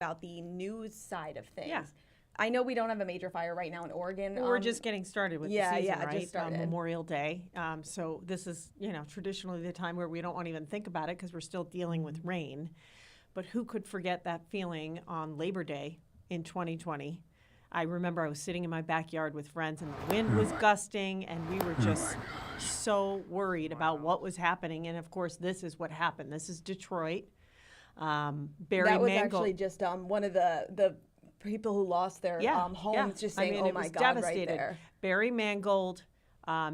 about the news side of things. Yeah. I know we don't have a major fire right now in Oregon. We're just getting started with the season, right? Just started. Memorial Day. So this is, traditionally the time where we don't want to even think about it because we're still dealing with rain. But who could forget that feeling on Labor Day in 2020? I remember I was sitting in my backyard with friends and the wind was gusting and we were just so worried about what was happening. And of course, this is what happened. This is Detroit. Barry That was Mangold. actually just one of the people who lost their homes just saying, oh my God, devastated. Right there. Barry Mangold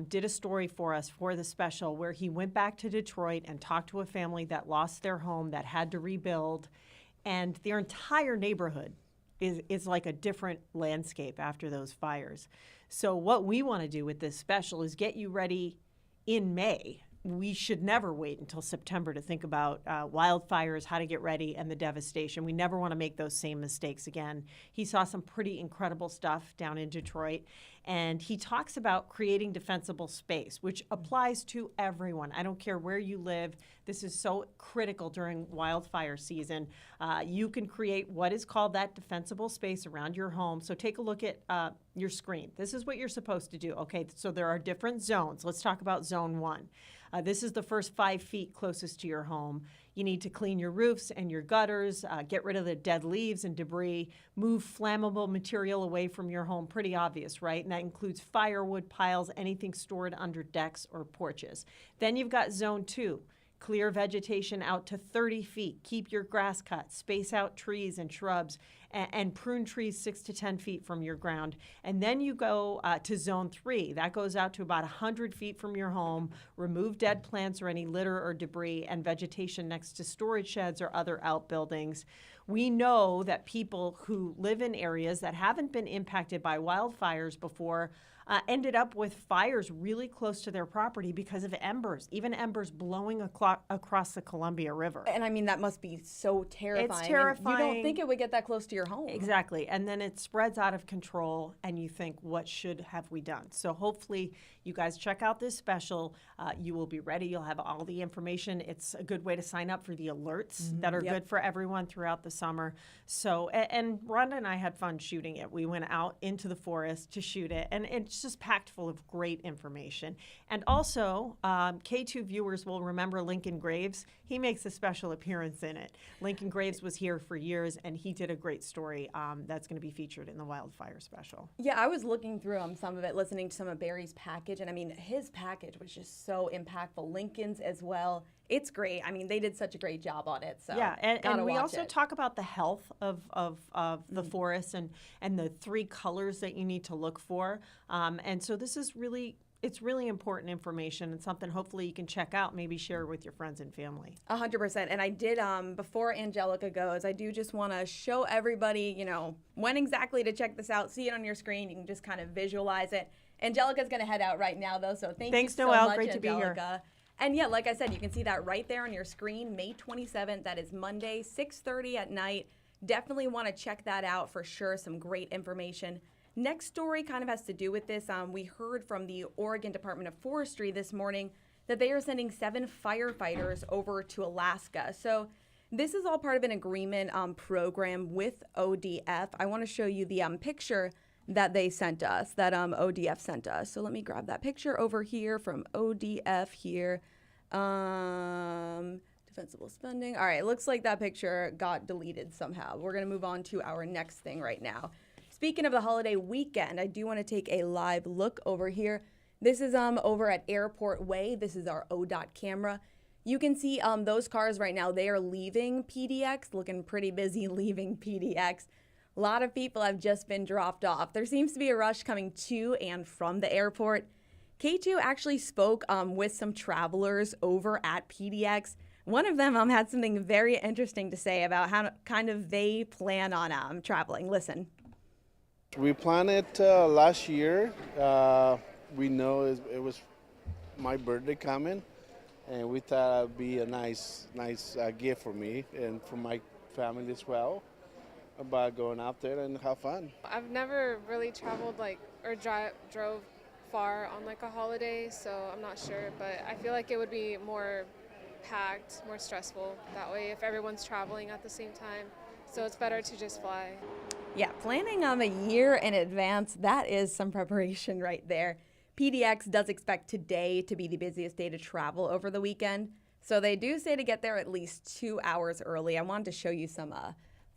did a story for us for the special where he went back to Detroit and talked to a family that lost their home, that had to rebuild, and their entire neighborhood is like a different landscape after those fires. So what we want to do with this special is get you ready in May. We should never wait until September to think about wildfires, how to get ready, and the devastation. We never want to make those same mistakes again. He saw some pretty incredible stuff down in Detroit, and he talks about creating defensible space, which applies to everyone. I don't care where you live. This is so critical during wildfire season. You can create what is called that defensible space around your home. So take a look at your screen. This is what you're supposed to do. Okay, so there are different zones. Let's talk about zone 1. This is the first 5 feet closest to your home. You need to clean your roofs and your gutters, get rid of the dead leaves and debris, move flammable material away from your home. Pretty obvious, right? And that includes firewood piles, anything stored under decks or porches. Then you've got zone 2. Clear vegetation out to 30 feet. Keep your grass cut. Space out trees and shrubs and prune trees 6 to 10 feet from your ground. And then you go to zone 3. That goes out to about 100 feet from your home. Remove dead plants or any litter or debris and vegetation next to storage sheds or other outbuildings. We know that people who live in areas that haven't been impacted by wildfires before ended up with fires really close to their property because of embers, even embers blowing across the Columbia River. And I mean, that must be so terrifying. It's terrifying. You don't think it would get that close to your home. Exactly. And then it spreads out of control and you think, what should have we done? So hopefully you guys check out this special. You will be ready. You'll have all the information. It's a good way to sign up for the alerts that are good for everyone throughout the summer. So, and Rhonda and I had fun shooting it. We went out into the forest to shoot it, and it's just packed full of great information. And also, KATU viewers will remember Lincoln Graves. He makes a special appearance in it. Lincoln Graves was here for years, and he did a great story that's going to be featured in the wildfire special. Yeah, I was looking through some of it, listening to some of Barry's package, and I mean, his package was just so impactful. Lincoln's as well. It's great. I mean, they did such a great job on it. So yeah, and we also talk about the health of the forest and the 3 colors that you need to look for. And so this is really, it's really important information and something hopefully you can check out, maybe share with your friends and family. 100%. And I did, before Angelica goes, I do just want to show everybody, when exactly to check this out. See it on your screen. You can just kind of visualize it. Angelica's going to head out right now, though, so thanks you so Noelle. much, Great Angelica. To be here. And yeah, like I said, you can see that right there on your screen, May 27th. That is Monday, 6:30 at night. Definitely want to check that out for sure. Some great information. Next story kind of has to do with this. We heard from the Oregon Department of Forestry this morning that they are sending 7 firefighters over to Alaska. So this is all part of an agreement program with ODF. I want to show you the picture that they sent us, that ODF sent us. So let me grab that picture over here from ODF here. Defensible spending. All right, looks like that picture got deleted somehow. We're going to move on to our next thing right now. Speaking of the holiday weekend, I do want to take a live look over here. This is over at Airport Way. This is our ODOT camera. You can see those cars right now. They are leaving PDX, looking pretty busy leaving PDX. A lot of people have just been dropped off. There seems to be a rush coming to and from the airport. KATU actually spoke with some travelers over at PDX. One of them had something very interesting to say about how kind of they plan on traveling. Listen. We planned it last year. We know it was my birthday coming, and we thought it would be a nice gift for me and for my family as well, about going out there and have fun. I've never really traveled or drove far on a holiday, so I'm not sure, but I feel like it would be more packed, more stressful that way if everyone's traveling at the same time. So it's better to just fly. Yeah, planning a year in advance, that is some preparation right there. PDX does expect today to be the busiest day to travel over the weekend. So they do say to get there at least 2 hours early. I wanted to show you some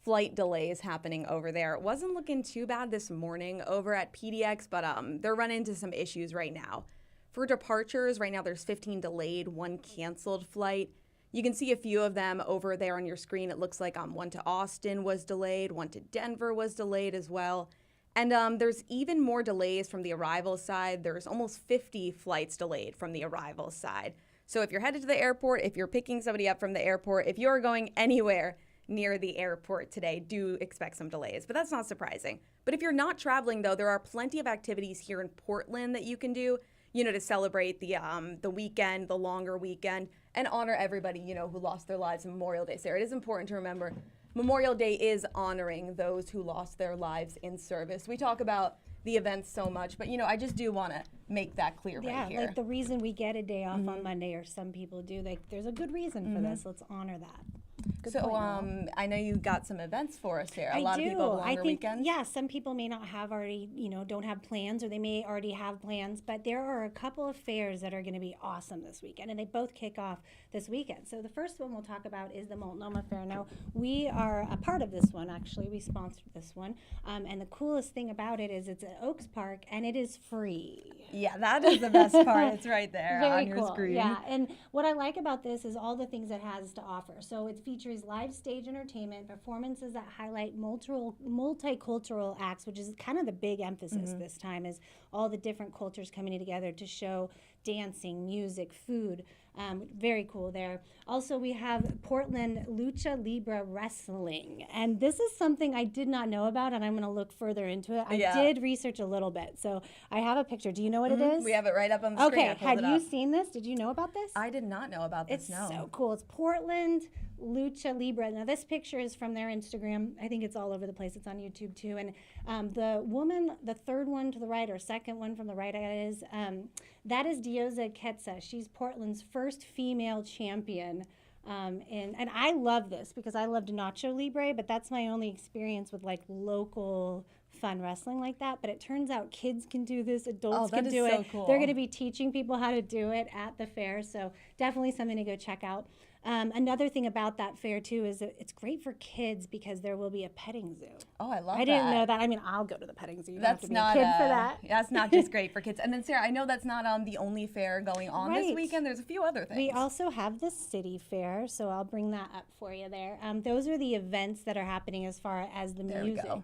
flight delays happening over there. It wasn't looking too bad this morning over at PDX, but they're running into some issues right now. For departures, right now there's 15 delayed, 1 canceled flight. You can see a few of them over there on your screen. It looks like one to Austin was delayed, 1 to Denver was delayed as well. And there's even more delays from the arrival side. There's almost 50 flights delayed from the arrival side. So if you're headed to the airport, if you're picking somebody up from the airport, if you're going anywhere near the airport today, do expect some delays, but that's not surprising. But if you're not traveling though, there are plenty of activities here in Portland that you can do, to celebrate the weekend, the longer weekend, and honor everybody, who lost their lives on Memorial Day. Sarah, it is important to remember Memorial Day is honoring those who lost their lives in service. We talk about the events so much, but I just do want to make that clear right here. Yeah, like the reason we get a day off on Monday, or some people do, there's a good reason for this. Let's honor that. Good so point, I know you got some events for us, Sarah. A I lot do. of people have longer I think, weekends. Yeah, some people may not have already, don't have plans, or they may already have plans, but there are a couple of fairs that are going to be awesome this weekend, and they both kick off this weekend. So the first one we'll talk about is the Multnomah Fair. Now, we are a part of this one, actually. We sponsored this one, and the coolest thing about it is it's at Oaks Park, and it is free. Yeah, that is the best part. It's right there Very on your cool. screen. Yeah, and what I like about this is all the things it has to offer. So it features live stage entertainment, performances that highlight multicultural acts, which is kind of the big emphasis this time, is all the different cultures coming together to show dancing, music, food. Very cool there. Also, we have Portland Lucha Libre Wrestling. And this is something I did not know about, and I'm going to look further into it. I did research a little bit. So I have a picture. Do you know what it is? We have it right up on the screen. Okay, have you seen this? Did you know about this? I did not know about this, It's no. so cool. It's Portland Lucha Libre. Now, this picture is from their Instagram. I think it's all over the place. It's on YouTube, too. And the woman, the third one to the right, or second one from the right, that is Diosa Quetza. She's Portland's first female champion. And I love this because I loved Nacho Libre, but that's my only experience with local fun wrestling like that. But it turns out kids can do this, adults can do it. Cool. They're going to be teaching people how to do it at the fair. So definitely something to go check out. Another thing about that fair, too, is that it's great for kids because there will be a petting zoo. Oh, I love that. I didn't know that. I mean, I'll go to the petting zoo. You don't have That's to be not a kid for that. That's not just great for kids. And then, Sarah, I know that's not the only fair going on this Right. weekend. There's a few other things. We also have the city fair, so I'll bring that up for you there. Those are the events that are happening as far as the music. we go.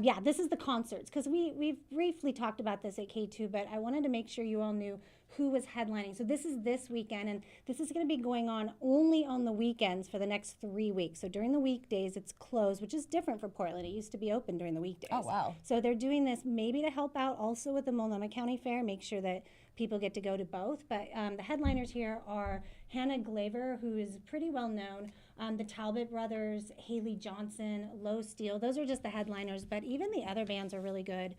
Yeah, this is the concerts, because we've briefly talked about this at KATU, but I wanted to make sure you all knew who was headlining. So this is this weekend, and this is going to be going on only on the weekends for the next 3 weeks. So during the weekdays, it's closed, which is different for Portland. It used to be open during the weekdays. Oh, wow. So they're doing this maybe to help out also with the Multnomah County Fair, make sure that people get to go to both. But the headliners here are Hannah Glaver, who is pretty well known, the Talbot Brothers, Haley Johnson, Low Steel. Those are just the headliners, but even the other bands are really good.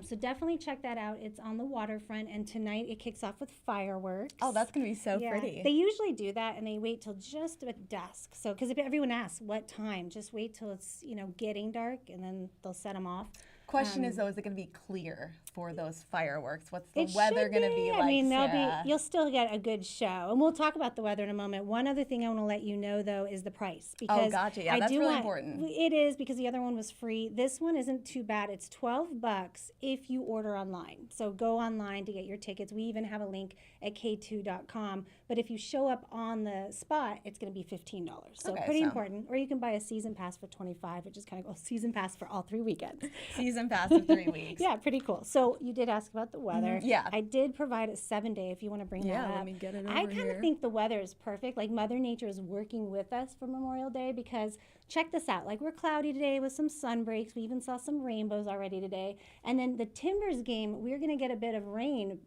So definitely check that out. It's on the waterfront, and tonight it kicks off with fireworks. Oh, that's going to be so pretty. They usually do that, and they wait till just at dusk. So, because everyone asks what time, just wait till it's getting dark, and then they'll set them off. Question is, though, is it going to be clear for those fireworks? What's the It weather should going to be like, I mean, Sarah? you'll still get a good show. And we'll talk about the weather in a moment. One other thing I want to let you know, though, is the price. Because gotcha. Yeah, that's really important. It is, because the other one was free. This one isn't too bad. It's $12 if you order online. So go online to get your tickets. We even have a link at k2.com. But if you show up on the spot, it's going to be $15. So Okay, pretty so- important. Or you can buy a season pass for $25, which is kind of cool. Season pass for all 3 weekends. Season pass of 3 weeks. Yeah, pretty cool. So you did ask about the weather. Yeah. I did provide a 7-day if you want to bring that up. let me get it I over kind here. of think the weather is perfect. Like Mother Nature is working with us for Memorial Day, because check this out. Like, we're cloudy today with some sun breaks. We even saw some rainbows already today. And then the Timbers game, we're going to get a bit of rain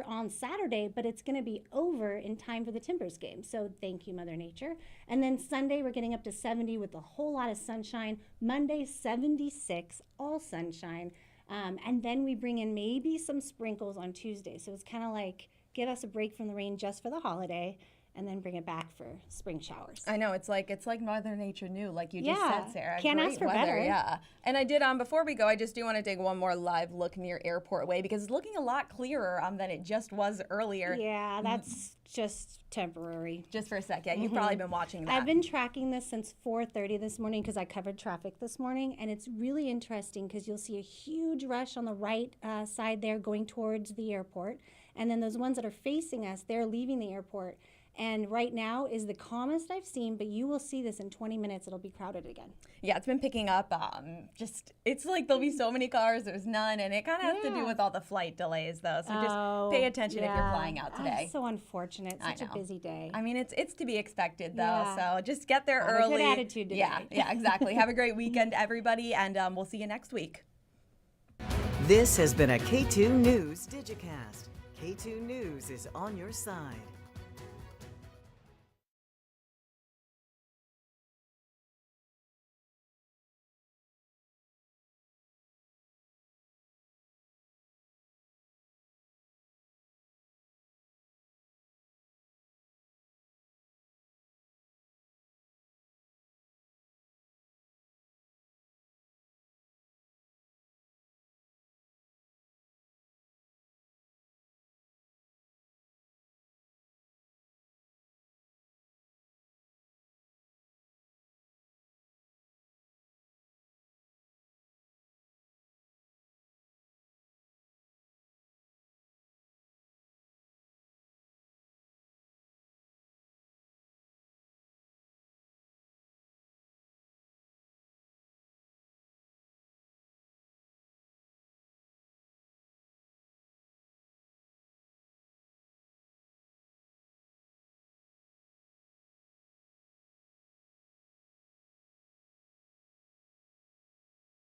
on Saturday, but it's going to be over in time for the Timbers game. So thank you, Mother Nature. And then Sunday, we're getting up to 70 with a whole lot of sunshine. Monday, 76, all sunshine. And then we bring in maybe some sprinkles on Tuesday. So it's kind of like, give us a break from the rain just for the holiday. and then bring it back for spring showers. I know, it's like Mother Nature knew, like you just Yeah, said, Sarah. can't Great ask for weather, better. yeah. And I did before we go, I just do want to take one more live look near Airport Way because it's looking a lot clearer than it just was earlier. Yeah, that's just temporary. Just for a sec, yeah. You've probably been watching that. I've been tracking this since 4:30 this morning because I covered traffic this morning, and it's really interesting because you'll see a huge rush on the right side there going towards the airport, and then those ones that are facing us, they're leaving the airport. And right now is the calmest I've seen, but you will see this in 20 minutes. It'll be crowded again. Yeah, it's been picking up. It's like there'll be so many cars, there's none, and it kind of has to do with all the flight delays, though. So just pay attention if you're flying out today. It's so unfortunate. Such a busy day. I mean, it's to be expected, though. Yeah. So just get there Have early. a good attitude today. Yeah, exactly. Have a great weekend, everybody, and we'll see you next week. This has been a KATU News Digicast. KATU News is on your side.